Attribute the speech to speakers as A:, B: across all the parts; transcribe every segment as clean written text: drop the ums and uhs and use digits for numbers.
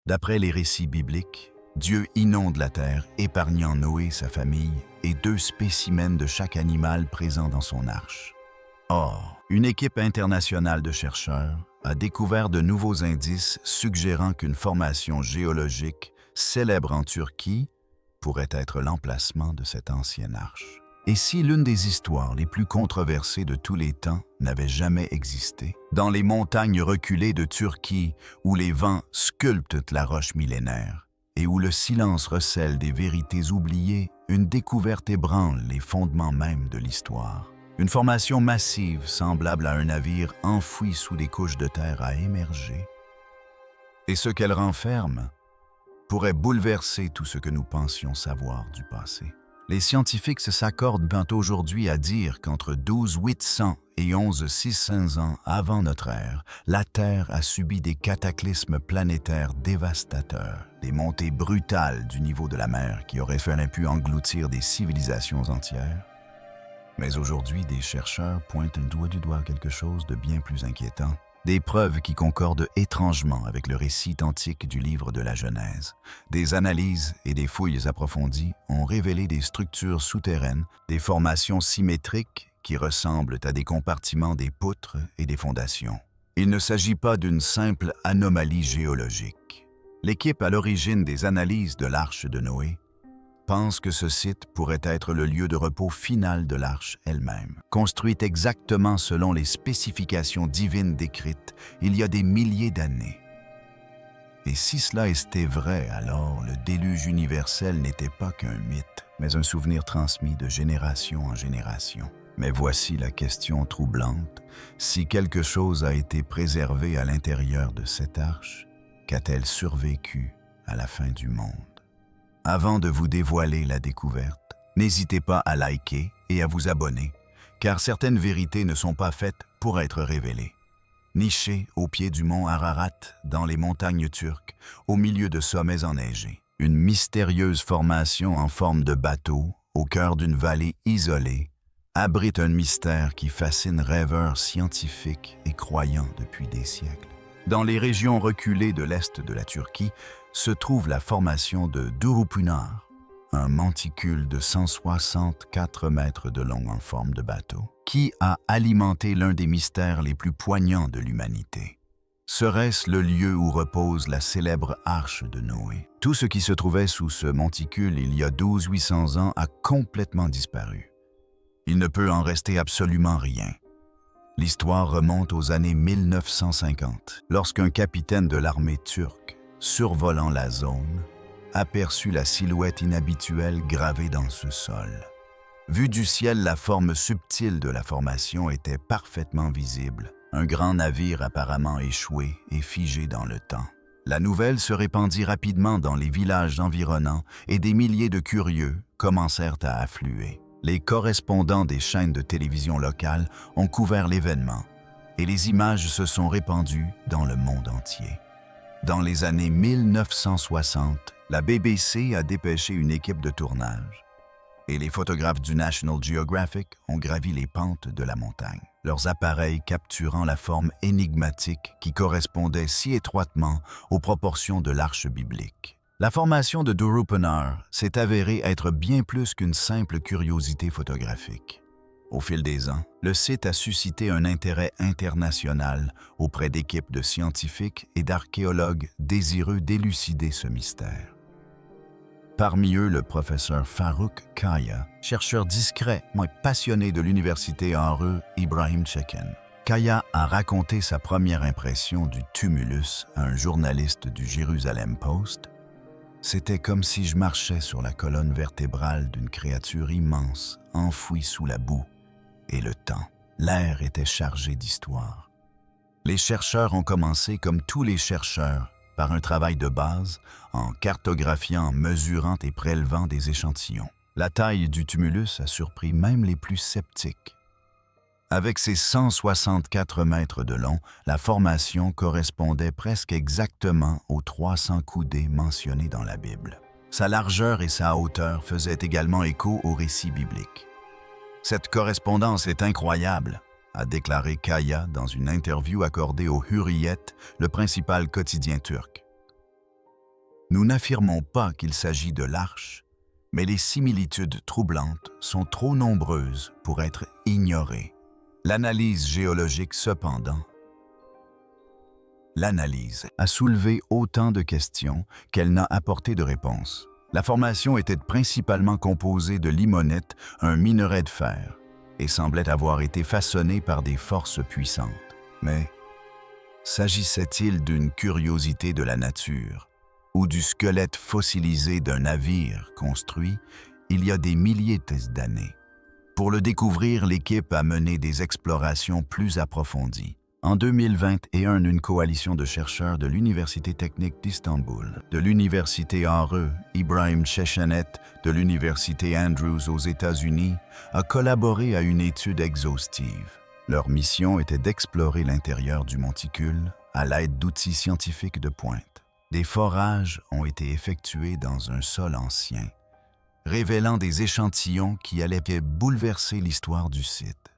A: D'après les récits bibliques, Dieu inonde la terre, épargnant Noé, sa famille, et 2 spécimens de chaque animal présent dans son arche. Or, une équipe internationale de chercheurs a découvert de nouveaux indices suggérant qu'une formation géologique célèbre en Turquie pourrait être l'emplacement de cette ancienne arche. Et si l'une des histoires les plus controversées de tous les temps n'avait jamais existé, dans les montagnes reculées de Turquie où les vents sculptent la roche millénaire et où le silence recèle des vérités oubliées, une découverte ébranle les fondements mêmes de l'histoire. Une formation massive semblable à un navire enfoui sous des couches de terre a émergé. Et ce qu'elle renferme pourrait bouleverser tout ce que nous pensions savoir du passé. Les scientifiques s'accordent aujourd'hui à dire qu'entre 12 800 et 11 600 ans avant notre ère, la Terre a subi des cataclysmes planétaires dévastateurs, des montées brutales du niveau de la mer qui auraient pu engloutir des civilisations entières. Mais aujourd'hui, des chercheurs pointent du doigt quelque chose de bien plus inquiétant. Des preuves qui concordent étrangement avec le récit antique du livre de la Genèse. Des analyses et des fouilles approfondies ont révélé des structures souterraines, des formations symétriques qui ressemblent à des compartiments des poutres et des fondations. Il ne s'agit pas d'une simple anomalie géologique. L'équipe à l'origine des analyses de l'Arche de Noé pense que ce site pourrait être le lieu de repos final de l'arche elle-même, construite exactement selon les spécifications divines décrites il y a des milliers d'années. Et si cela était vrai, alors le déluge universel n'était pas qu'un mythe, mais un souvenir transmis de génération en génération. Mais voici la question troublante. Si quelque chose a été préservé à l'intérieur de cette arche, qu'a-t-elle survécu à la fin du monde? Avant de vous dévoiler la découverte, n'hésitez pas à liker et à vous abonner, car certaines vérités ne sont pas faites pour être révélées. Niché au pied du mont Ararat, dans les montagnes turques, au milieu de sommets enneigés, une mystérieuse formation en forme de bateau, au cœur d'une vallée isolée, abrite un mystère qui fascine rêveurs scientifiques et croyants depuis des siècles. Dans les régions reculées de l'est de la Turquie, se trouve la formation de Durupunar, un monticule de 164 mètres de long en forme de bateau, qui a alimenté l'un des mystères les plus poignants de l'humanité. Serait-ce le lieu où repose la célèbre Arche de Noé? Tout ce qui se trouvait sous ce monticule il y a 12 800 ans a complètement disparu. Il ne peut en rester absolument rien. L'histoire remonte aux années 1950, lorsqu'un capitaine de l'armée turque, survolant la zone, aperçut la silhouette inhabituelle gravée dans ce sol. Vue du ciel, la forme subtile de la formation était parfaitement visible. Un grand navire apparemment échoué et figé dans le temps. La nouvelle se répandit rapidement dans les villages environnants et des milliers de curieux commencèrent à affluer. Les correspondants des chaînes de télévision locales ont couvert l'événement et les images se sont répandues dans le monde entier. Dans les années 1960, la BBC a dépêché une équipe de tournage et les photographes du National Geographic ont gravi les pentes de la montagne, leurs appareils capturant la forme énigmatique qui correspondait si étroitement aux proportions de l'arche biblique. La formation de Durupunar s'est avérée être bien plus qu'une simple curiosité photographique. Au fil des ans, le site a suscité un intérêt international auprès d'équipes de scientifiques et d'archéologues désireux d'élucider ce mystère. Parmi eux, le professeur Faruk Kaya, chercheur discret mais passionné de l'université Harun Ibrahim Çeken. Kaya a raconté sa première impression du tumulus à un journaliste du Jerusalem Post. C'était comme si je marchais sur la colonne vertébrale d'une créature immense, enfouie sous la boue et le temps. L'air était chargé d'histoire. Les chercheurs ont commencé, comme tous les chercheurs, par un travail de base, en cartographiant, mesurant et prélevant des échantillons. La taille du tumulus a surpris même les plus sceptiques. Avec ses 164 mètres de long, la formation correspondait presque exactement aux 300 coudées mentionnées dans la Bible. Sa largeur et sa hauteur faisaient également écho aux récits bibliques. Cette correspondance est incroyable, a déclaré Kaya dans une interview accordée au Hürriyet, le principal quotidien turc. Nous n'affirmons pas qu'il s'agit de l'arche, mais les similitudes troublantes sont trop nombreuses pour être ignorées. L'analyse géologique, cependant, l'analyse a soulevé autant de questions qu'elle n'a apporté de réponses. La formation était principalement composée de limonite, un minerai de fer, et semblait avoir été façonnée par des forces puissantes. Mais s'agissait-il d'une curiosité de la nature ou du squelette fossilisé d'un navire construit il y a des milliers d'années? Pour le découvrir, l'équipe a mené des explorations plus approfondies. En 2021, une coalition de chercheurs de l'Université technique d'Istanbul, de l'Université Areux, Ibrahim Chechnet, de l'Université Andrews aux États-Unis, a collaboré à une étude exhaustive. Leur mission était d'explorer l'intérieur du monticule à l'aide d'outils scientifiques de pointe. Des forages ont été effectués dans un sol ancien, révélant des échantillons qui allaient bouleverser l'histoire du site.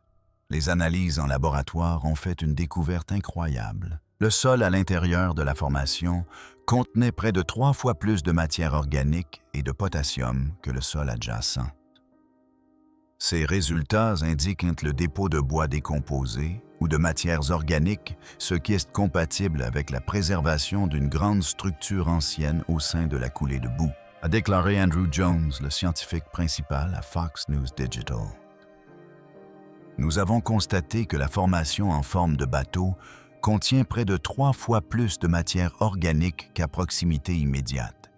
A: Les analyses en laboratoire ont fait une découverte incroyable. Le sol à l'intérieur de la formation contenait près de 3 fois plus de matière organique et de potassium que le sol adjacent. Ces résultats indiquent le dépôt de bois décomposé ou de matières organiques, ce qui est compatible avec la préservation d'une grande structure ancienne au sein de la coulée de boue, a déclaré Andrew Jones, le scientifique principal à Fox News Digital. Nous avons constaté que la formation en forme de bateau contient près de 3 fois plus de matière organique qu'à proximité immédiate.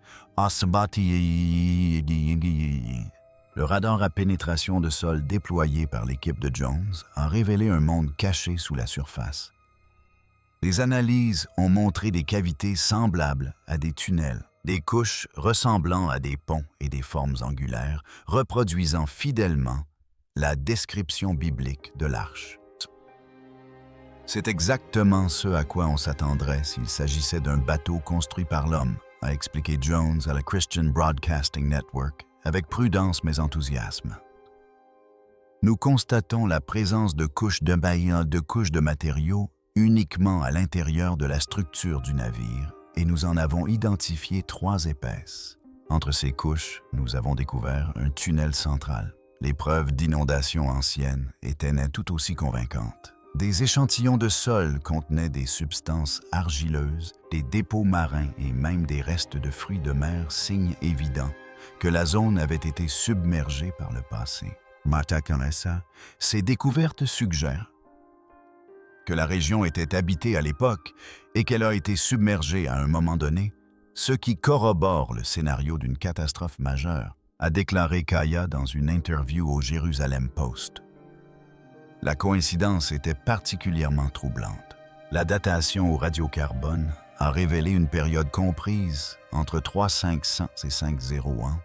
A: Le radar à pénétration de sol déployé par l'équipe de Jones a révélé un monde caché sous la surface. Les analyses ont montré des cavités semblables à des tunnels, des couches ressemblant à des ponts et des formes angulaires, reproduisant fidèlement la description biblique de l'arche. C'est exactement ce à quoi on s'attendrait s'il s'agissait d'un bateau construit par l'homme, a expliqué Jones à la Christian Broadcasting Network, avec prudence mais enthousiasme. Nous constatons la présence de couches de matériaux uniquement à l'intérieur de la structure du navire et nous en avons identifié 3 épaisses. Entre ces couches, nous avons découvert un tunnel central. Les preuves d'inondations anciennes étaient tout aussi convaincantes. Des échantillons de sol contenaient des substances argileuses, des dépôts marins et même des restes de fruits de mer, signe évident que la zone avait été submergée par le passé. Ces découvertes suggèrent que la région était habitée à l'époque et qu'elle a été submergée à un moment donné, ce qui corrobore le scénario d'une catastrophe majeure, a déclaré Kaya dans une interview au Jerusalem Post. La coïncidence était particulièrement troublante. La datation au radiocarbone a révélé une période comprise entre 3500 et 501,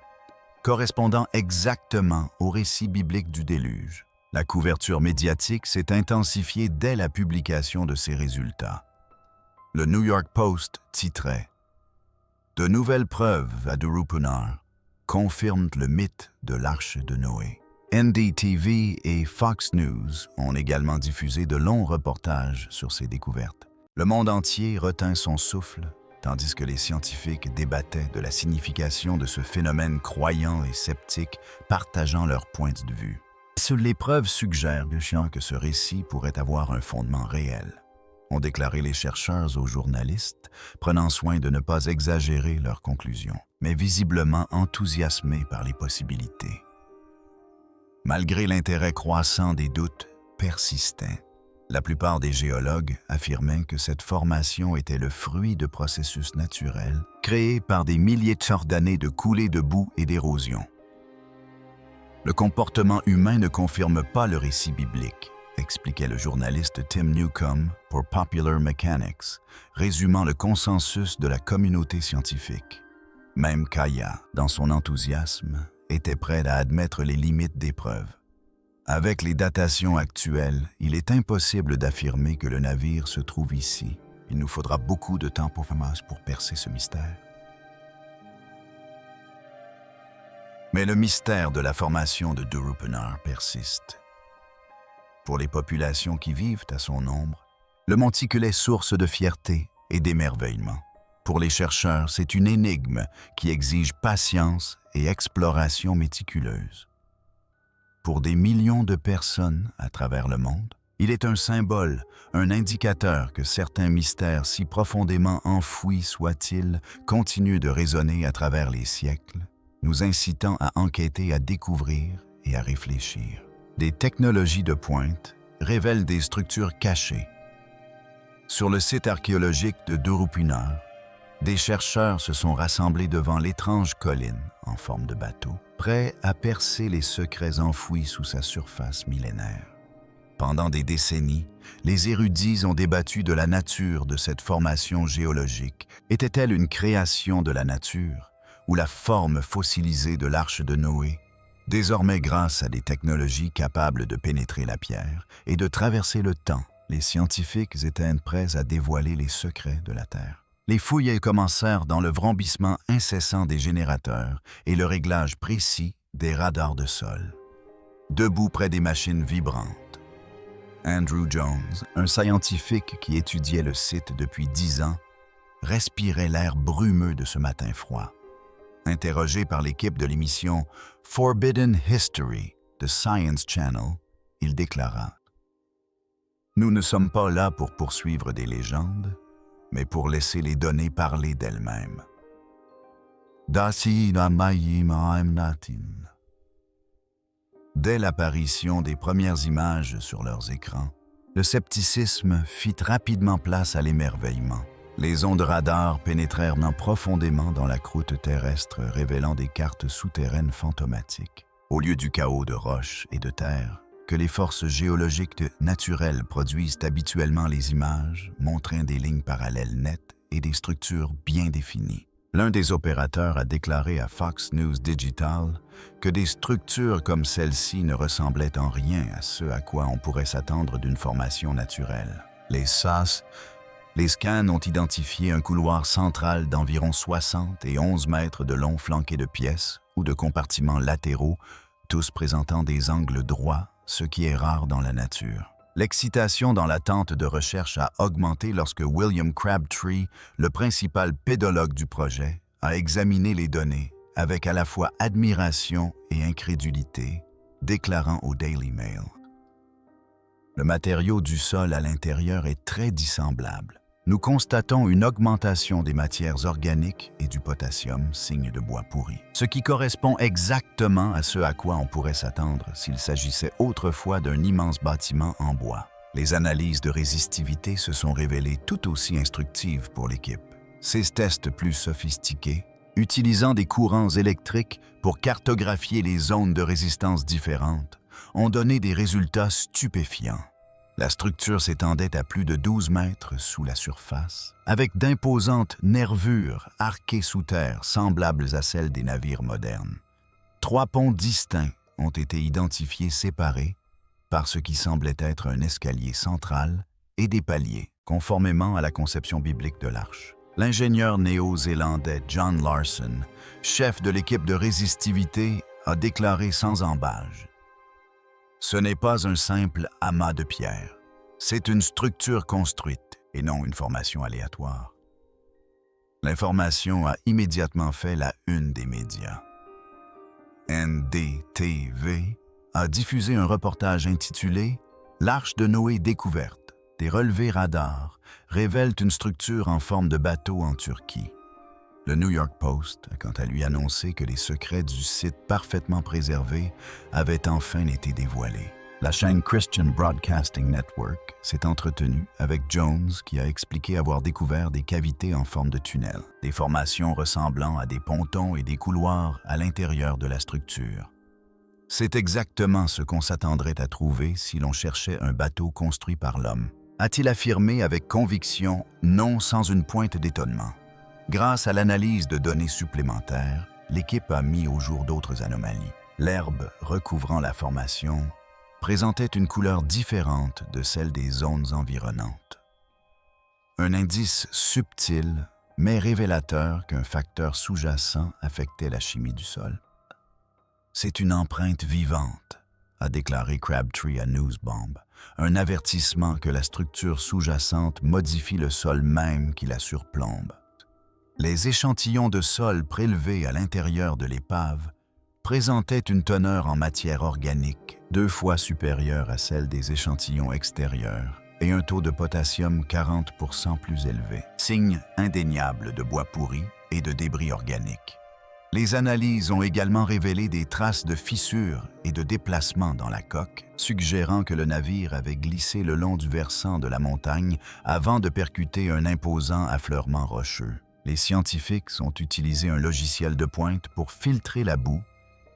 A: correspondant exactement au récit biblique du déluge. La couverture médiatique s'est intensifiée dès la publication de ces résultats. Le New York Post titrait « De nouvelles preuves à Durupunar confirment le mythe de l'arche de Noé ». NDTV et Fox News ont également diffusé de longs reportages sur ces découvertes. Le monde entier retint son souffle, tandis que les scientifiques débattaient de la signification de ce phénomène, croyants et sceptiques partageant leur point de vue. Les preuves suggèrent que ce récit pourrait avoir un fondement réel, ont déclaré les chercheurs aux journalistes, prenant soin de ne pas exagérer leurs conclusions, mais visiblement enthousiasmés par les possibilités. Malgré l'intérêt croissant, des doutes persistaient. La plupart des géologues affirmaient que cette formation était le fruit de processus naturels créés par des milliers d'années de coulées de boue et d'érosion. Le comportement humain ne confirme pas le récit biblique, expliquait le journaliste Tim Newcomb pour Popular Mechanics, résumant le consensus de la communauté scientifique. Même Kaya, dans son enthousiasme, était prêt à admettre les limites des preuves. Avec les datations actuelles, il est impossible d'affirmer que le navire se trouve ici. Il nous faudra beaucoup de temps pour percer ce mystère. Mais le mystère de la formation de Durupunar persiste. Pour les populations qui vivent à son ombre, le monticule est source de fierté et d'émerveillement. Pour les chercheurs, c'est une énigme qui exige patience et exploration méticuleuse. Pour des millions de personnes à travers le monde, il est un symbole, un indicateur que certains mystères si profondément enfouis soient-ils continuent de résonner à travers les siècles, nous incitant à enquêter, à découvrir et à réfléchir. Des technologies de pointe révèlent des structures cachées. Sur le site archéologique de Dorupinar, des chercheurs se sont rassemblés devant l'étrange colline en forme de bateau, prêts à percer les secrets enfouis sous sa surface millénaire. Pendant des décennies, les érudits ont débattu de la nature de cette formation géologique. Était-elle une création de la nature ou la forme fossilisée de l'arche de Noé? Désormais, grâce à des technologies capables de pénétrer la pierre et de traverser le temps, les scientifiques étaient prêts à dévoiler les secrets de la Terre. Les fouilles commencèrent dans le vrombissement incessant des générateurs et le réglage précis des radars de sol. Debout près des machines vibrantes, Andrew Jones, un scientifique qui étudiait le site depuis 10 ans, respirait l'air brumeux de ce matin froid. Interrogé par l'équipe de l'émission Forbidden History de Science Channel, il déclara « Nous ne sommes pas là pour poursuivre des légendes, mais pour laisser les données parler d'elles-mêmes. » Dès l'apparition des premières images sur leurs écrans, le scepticisme fit rapidement place à l'émerveillement. Les ondes radar pénétrèrent profondément dans la croûte terrestre, révélant des cartes souterraines fantomatiques. Au lieu du chaos de roches et de terre, que les forces géologiques naturelles produisent habituellement, les images montraient des lignes parallèles nettes et des structures bien définies. L'un des opérateurs a déclaré à Fox News Digital que des structures comme celle-ci ne ressemblaient en rien à ce à quoi on pourrait s'attendre d'une formation naturelle. Les scans ont identifié un couloir central d'environ 60 et 11 mètres de long flanqué de pièces ou de compartiments latéraux, tous présentant des angles droits, ce qui est rare dans la nature. L'excitation dans l'attente de recherche a augmenté lorsque William Crabtree, le principal pédologue du projet, a examiné les données avec à la fois admiration et incrédulité, déclarant au Daily Mail. Le matériau du sol à l'intérieur est très dissemblable. Nous constatons une augmentation des matières organiques et du potassium, signe de bois pourri, ce qui correspond exactement à ce à quoi on pourrait s'attendre s'il s'agissait autrefois d'un immense bâtiment en bois. Les analyses de résistivité se sont révélées tout aussi instructives pour l'équipe. Ces tests plus sophistiqués, utilisant des courants électriques pour cartographier les zones de résistance différentes, ont donné des résultats stupéfiants. La structure s'étendait à plus de 12 mètres sous la surface, avec d'imposantes nervures arquées sous terre semblables à celles des navires modernes. 3 ponts distincts ont été identifiés séparés par ce qui semblait être un escalier central et des paliers, conformément à la conception biblique de l'arche. L'ingénieur néo-zélandais John Larson, chef de l'équipe de résistivité, a déclaré sans ambages: « Ce n'est pas un simple amas de pierre. C'est une structure construite et non une formation aléatoire. » L'information a immédiatement fait la une des médias. NDTV a diffusé un reportage intitulé « L'Arche de Noé découverte. Des relevés radars révèlent une structure en forme de bateau en Turquie. » Le New York Post a quant à lui annoncé que les secrets du site parfaitement préservé avaient enfin été dévoilés. La chaîne Christian Broadcasting Network s'est entretenue avec Jones qui a expliqué avoir découvert des cavités en forme de tunnels, des formations ressemblant à des pontons et des couloirs à l'intérieur de la structure. C'est exactement ce qu'on s'attendrait à trouver si l'on cherchait un bateau construit par l'homme, a-t-il affirmé avec conviction, non sans une pointe d'étonnement. Grâce à l'analyse de données supplémentaires, l'équipe a mis au jour d'autres anomalies. L'herbe recouvrant la formation présentait une couleur différente de celle des zones environnantes. Un indice subtil, mais révélateur qu'un facteur sous-jacent affectait la chimie du sol. « C'est une empreinte vivante », a déclaré Crabtree à Newsbomb, un avertissement que la structure sous-jacente modifie le sol même qui la surplombe. Les échantillons de sol prélevés à l'intérieur de l'épave présentaient une teneur en matière organique 2 fois supérieure à celle des échantillons extérieurs et un taux de potassium 40% plus élevé, signe indéniable de bois pourri et de débris organiques. Les analyses ont également révélé des traces de fissures et de déplacements dans la coque, suggérant que le navire avait glissé le long du versant de la montagne avant de percuter un imposant affleurement rocheux. Les scientifiques ont utilisé un logiciel de pointe pour filtrer la boue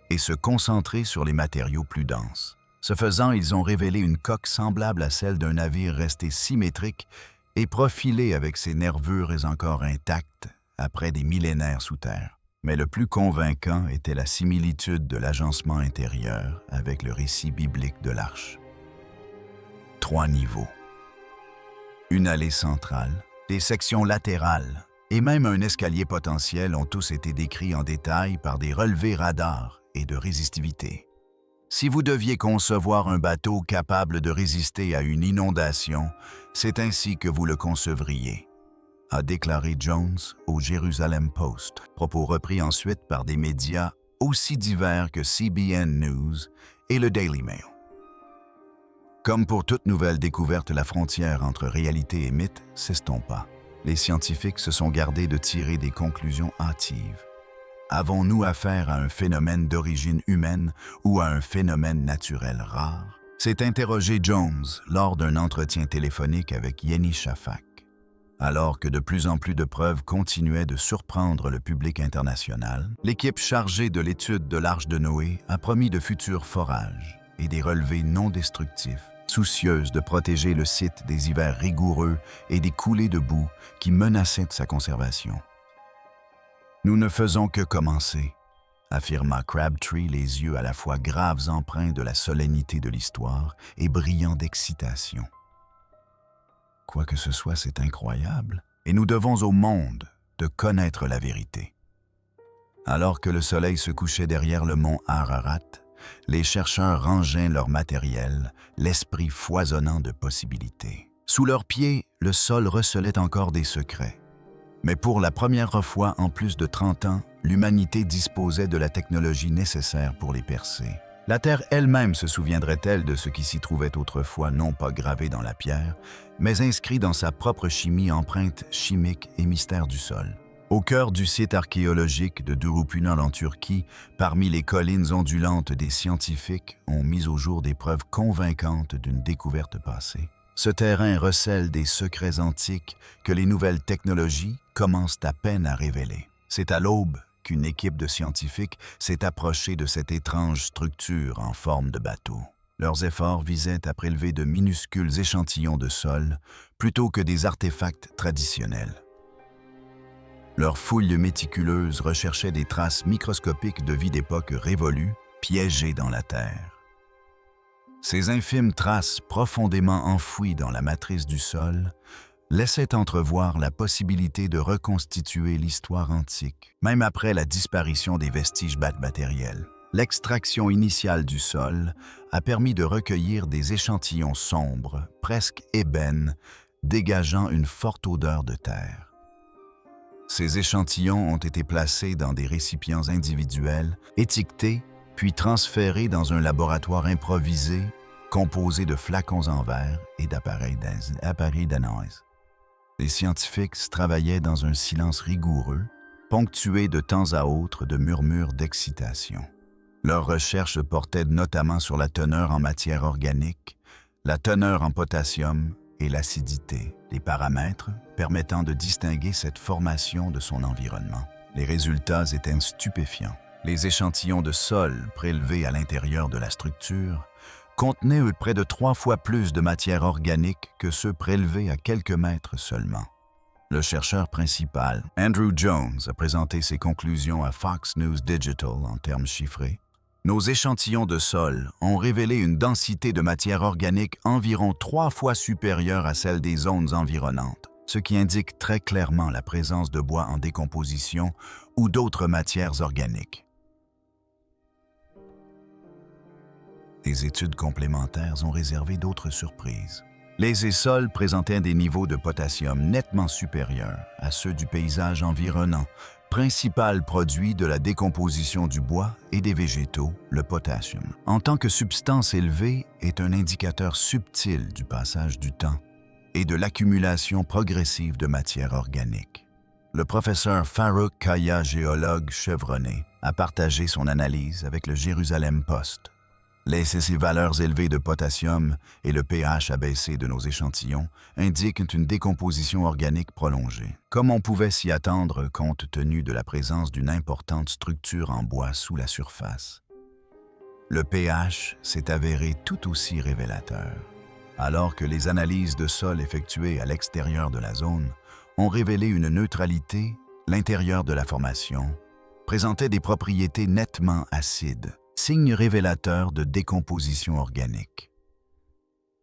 A: et se concentrer sur les matériaux plus denses. Ce faisant, ils ont révélé une coque semblable à celle d'un navire resté symétrique et profilé avec ses nervures encore intactes après des millénaires sous terre. Mais le plus convaincant était la similitude de l'agencement intérieur avec le récit biblique de l'arche. 3 niveaux. Une allée centrale, des sections latérales et même un escalier potentiel ont tous été décrits en détail par des relevés radars et de résistivité. Si vous deviez concevoir un bateau capable de résister à une inondation, c'est ainsi que vous le concevriez, a déclaré Jones au Jerusalem Post, propos repris ensuite par des médias aussi divers que CBN News et le Daily Mail. Comme pour toute nouvelle découverte, la frontière entre réalité et mythe s'estompa. Les scientifiques se sont gardés de tirer des conclusions hâtives. Avons-nous affaire à un phénomène d'origine humaine ou à un phénomène naturel rare? S'est interrogé Jones lors d'un entretien téléphonique avec Yeni Shafak. Alors que de plus en plus de preuves continuaient de surprendre le public international, l'équipe chargée de l'étude de l'Arche de Noé a promis de futurs forages et des relevés non destructifs, soucieuse de protéger le site des hivers rigoureux et des coulées de boue qui menaçaient de sa conservation. « Nous ne faisons que commencer », affirma Crabtree, les yeux à la fois graves empreints de la solennité de l'histoire et brillants d'excitation. « Quoi que ce soit, c'est incroyable, et nous devons au monde de connaître la vérité. » Alors que le soleil se couchait derrière le mont Ararat, les chercheurs rangeaient leur matériel, l'esprit foisonnant de possibilités. Sous leurs pieds, le sol recelait encore des secrets. Mais pour la première fois en plus de 30 ans, l'humanité disposait de la technologie nécessaire pour les percer. La Terre elle-même se souviendrait-elle de ce qui s'y trouvait autrefois non pas gravé dans la pierre, mais inscrit dans sa propre chimie, empreinte chimique et mystère du sol? Au cœur du site archéologique de Durupunal en Turquie, parmi les collines ondulantes, des scientifiques ont mis au jour des preuves convaincantes d'une découverte passée. Ce terrain recèle des secrets antiques que les nouvelles technologies commencent à peine à révéler. C'est à l'aube qu'une équipe de scientifiques s'est approchée de cette étrange structure en forme de bateau. Leurs efforts visaient à prélever de minuscules échantillons de sol plutôt que des artefacts traditionnels. Leurs fouilles méticuleuses recherchaient des traces microscopiques de vie d'époque révolue, piégées dans la terre. Ces infimes traces profondément enfouies dans la matrice du sol laissaient entrevoir la possibilité de reconstituer l'histoire antique, même après la disparition des vestiges matériels. L'extraction initiale du sol a permis de recueillir des échantillons sombres, presque ébènes, dégageant une forte odeur de terre. Ces échantillons ont été placés dans des récipients individuels, étiquetés, puis transférés dans un laboratoire improvisé composé de flacons en verre et d'appareils d'analyse. Les scientifiques travaillaient dans un silence rigoureux, ponctué de temps à autre de murmures d'excitation. Leurs recherches portaient notamment sur la teneur en matière organique, la teneur en potassium et l'acidité, les paramètres permettant de distinguer cette formation de son environnement. Les résultats étaient stupéfiants. Les échantillons de sol prélevés à l'intérieur de la structure contenaient près de 3 fois plus de matière organique que ceux prélevés à quelques mètres seulement. Le chercheur principal, Andrew Jones, a présenté ses conclusions à Fox News Digital en termes chiffrés. Nos échantillons de sol ont révélé une densité de matière organique environ 3 fois supérieure à celle des zones environnantes, ce qui indique très clairement la présence de bois en décomposition ou d'autres matières organiques. Des études complémentaires ont réservé d'autres surprises. Les essoles présentaient des niveaux de potassium nettement supérieurs à ceux du paysage environnant, principal produit de la décomposition du bois et des végétaux, le potassium. En tant que substance élevée, est un indicateur subtil du passage du temps et de l'accumulation progressive de matière organique. Le professeur Farouk Kaya, géologue chevronné, a partagé son analyse avec le Jérusalem Post. Ces valeurs élevées de potassium et le pH abaissé de nos échantillons indiquent une décomposition organique prolongée, comme on pouvait s'y attendre compte tenu de la présence d'une importante structure en bois sous la surface. Le pH s'est avéré tout aussi révélateur, alors que les analyses de sol effectuées à l'extérieur de la zone ont révélé une neutralité, l'intérieur de la formation présentait des propriétés nettement acides, signe révélateur de décomposition organique.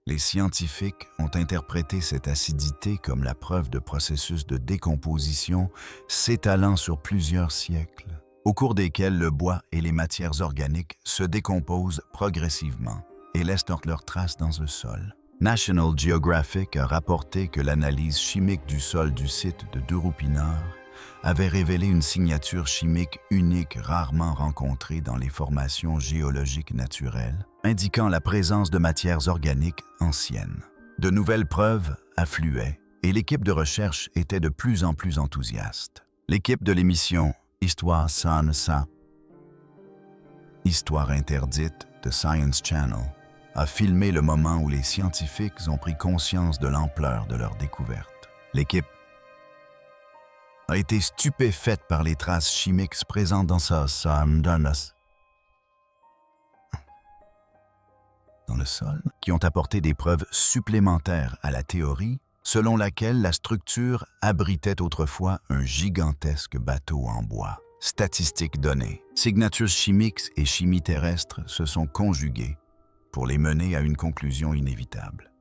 A: Les scientifiques ont interprété cette acidité comme la preuve de processus de décomposition s'étalant sur plusieurs siècles, au cours desquels le bois et les matières organiques se décomposent progressivement et laissent leurs traces dans le sol. National Geographic a rapporté que l'analyse chimique du sol du site de Durupinar avait révélé une signature chimique unique rarement rencontrée dans les formations géologiques naturelles, indiquant la présence de matières organiques anciennes. De nouvelles preuves affluaient et l'équipe de recherche était de plus en plus enthousiaste. L'équipe de l'émission Histoire sans ça, Histoire interdite de Science Channel, a filmé le moment où les scientifiques ont pris conscience de l'ampleur de leur découverte. L'équipe a été stupéfaite par les traces chimiques présentes dans le sol, qui ont apporté des preuves supplémentaires à la théorie selon laquelle la structure abritait autrefois un gigantesque bateau en bois. Statistiques données, signatures chimiques et chimie terrestre se sont conjuguées pour les mener à une conclusion inévitable.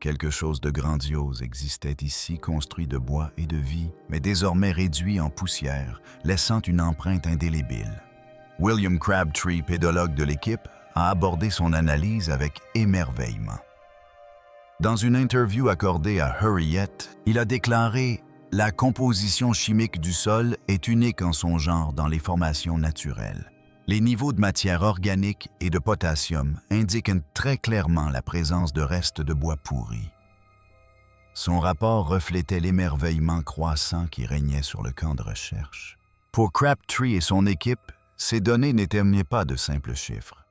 A: Quelque chose de grandiose existait ici, construit de bois et de vie, mais désormais réduit en poussière, laissant une empreinte indélébile. William Crabtree, pédologue de l'équipe, a abordé son analyse avec émerveillement. Dans une interview accordée à Hurriyet, il a déclaré « La composition chimique du sol est unique en son genre dans les formations naturelles. Les niveaux de matière organique et de potassium indiquent très clairement la présence de restes de bois pourris. » Son rapport reflétait l'émerveillement croissant qui régnait sur le camp de recherche. Pour Crabtree et son équipe, ces données n'étaient pas de simples chiffres.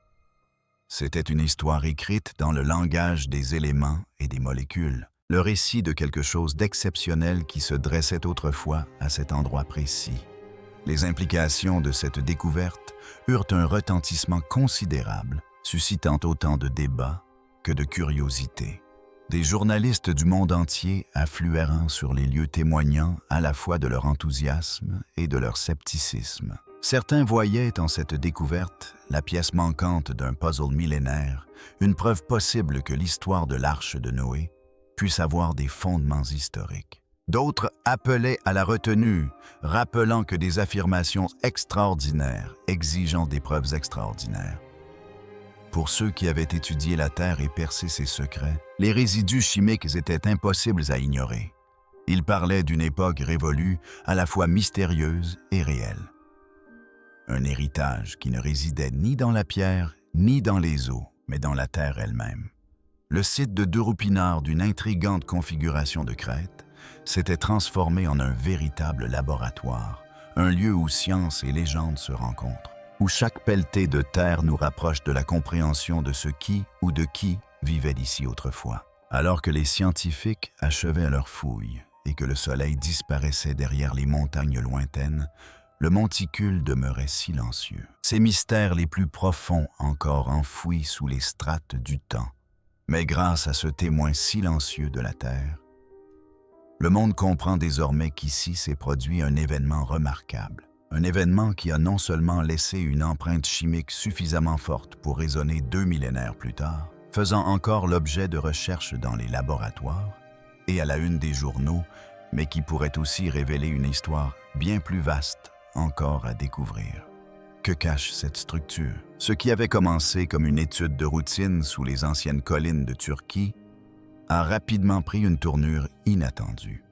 A: C'était une histoire écrite dans le langage des éléments et des molécules, le récit de quelque chose d'exceptionnel qui se dressait autrefois à cet endroit précis. Les implications de cette découverte eurent un retentissement considérable, suscitant autant de débats que de curiosité. Des journalistes du monde entier affluèrent sur les lieux témoignant à la fois de leur enthousiasme et de leur scepticisme. Certains voyaient en cette découverte la pièce manquante d'un puzzle millénaire, une preuve possible que l'histoire de l'Arche de Noé puisse avoir des fondements historiques. D'autres appelaient à la retenue, rappelant que des affirmations extraordinaires exigeant des preuves extraordinaires. Pour ceux qui avaient étudié la Terre et percé ses secrets, les résidus chimiques étaient impossibles à ignorer. Ils parlaient d'une époque révolue, à la fois mystérieuse et réelle. Un héritage qui ne résidait ni dans la pierre, ni dans les eaux, mais dans la terre elle-même. Le site de Durupinar, d'une intrigante configuration de crête, s'était transformé en un véritable laboratoire, un lieu où science et légende se rencontrent, où chaque pelletée de terre nous rapproche de la compréhension de ce qui ou de qui vivait ici autrefois. Alors que les scientifiques achevaient leurs fouilles et que le soleil disparaissait derrière les montagnes lointaines, le monticule demeurait silencieux, ses mystères les plus profonds encore enfouis sous les strates du temps. Mais grâce à ce témoin silencieux de la Terre, le monde comprend désormais qu'ici s'est produit un événement remarquable. Un événement qui a non seulement laissé une empreinte chimique suffisamment forte pour résonner 2 millénaires plus tard, faisant encore l'objet de recherches dans les laboratoires et à la une des journaux, mais qui pourrait aussi révéler une histoire bien plus vaste encore à découvrir. Que cache cette structure? Ce qui avait commencé comme une étude de routine sous les anciennes collines de Turquie a rapidement pris une tournure inattendue.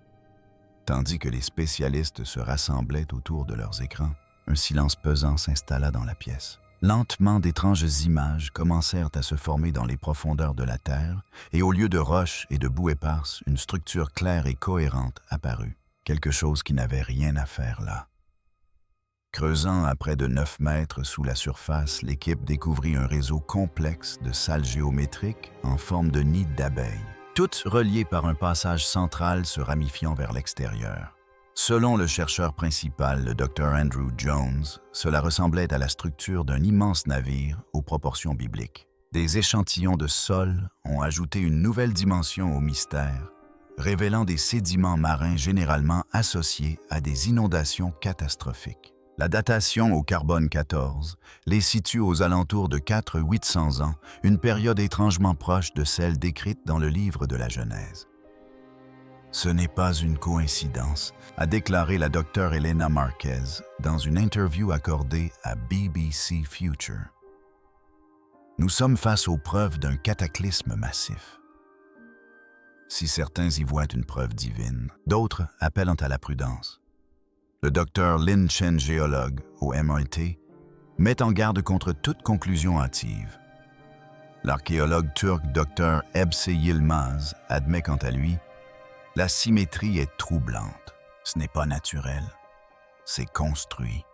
A: Tandis que les spécialistes se rassemblaient autour de leurs écrans, un silence pesant s'installa dans la pièce. Lentement, d'étranges images commencèrent à se former dans les profondeurs de la Terre, et au lieu de roches et de boue éparse, une structure claire et cohérente apparut, quelque chose qui n'avait rien à faire là. Creusant à près de 9 mètres sous la surface, l'équipe découvrit un réseau complexe de salles géométriques en forme de nid d'abeilles, toutes reliées par un passage central se ramifiant vers l'extérieur. Selon le chercheur principal, le Dr. Andrew Jones, cela ressemblait à la structure d'un immense navire aux proportions bibliques. Des échantillons de sol ont ajouté une nouvelle dimension au mystère, révélant des sédiments marins généralement associés à des inondations catastrophiques. La datation au carbone 14 les situe aux alentours de 400-800 ans, une période étrangement proche de celle décrite dans le livre de la Genèse. Ce n'est pas une coïncidence, a déclaré la Dr. Elena Marquez dans une interview accordée à BBC Future. Nous sommes face aux preuves d'un cataclysme massif. Si certains y voient une preuve divine, d'autres appellent à la prudence. Le Dr. Lin Chen, géologue au MIT, met en garde contre toute conclusion hâtive. L'archéologue turc Dr. Ebse Yilmaz admet quant à lui: la symétrie est troublante. Ce n'est pas naturel, c'est construit.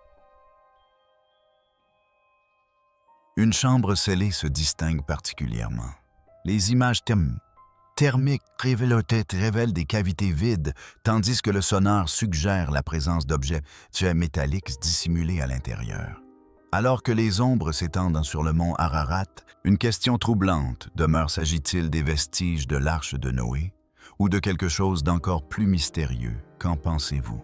A: Une chambre scellée se distingue particulièrement. Les images thermiques révèlent des cavités vides, tandis que le sonore suggère la présence d'objets métalliques dissimulés à l'intérieur. Alors que les ombres s'étendent sur le mont Ararat, une question troublante demeure: s'agit-il des vestiges de l'arche de Noé ou de quelque chose d'encore plus mystérieux? Qu'en pensez-vous?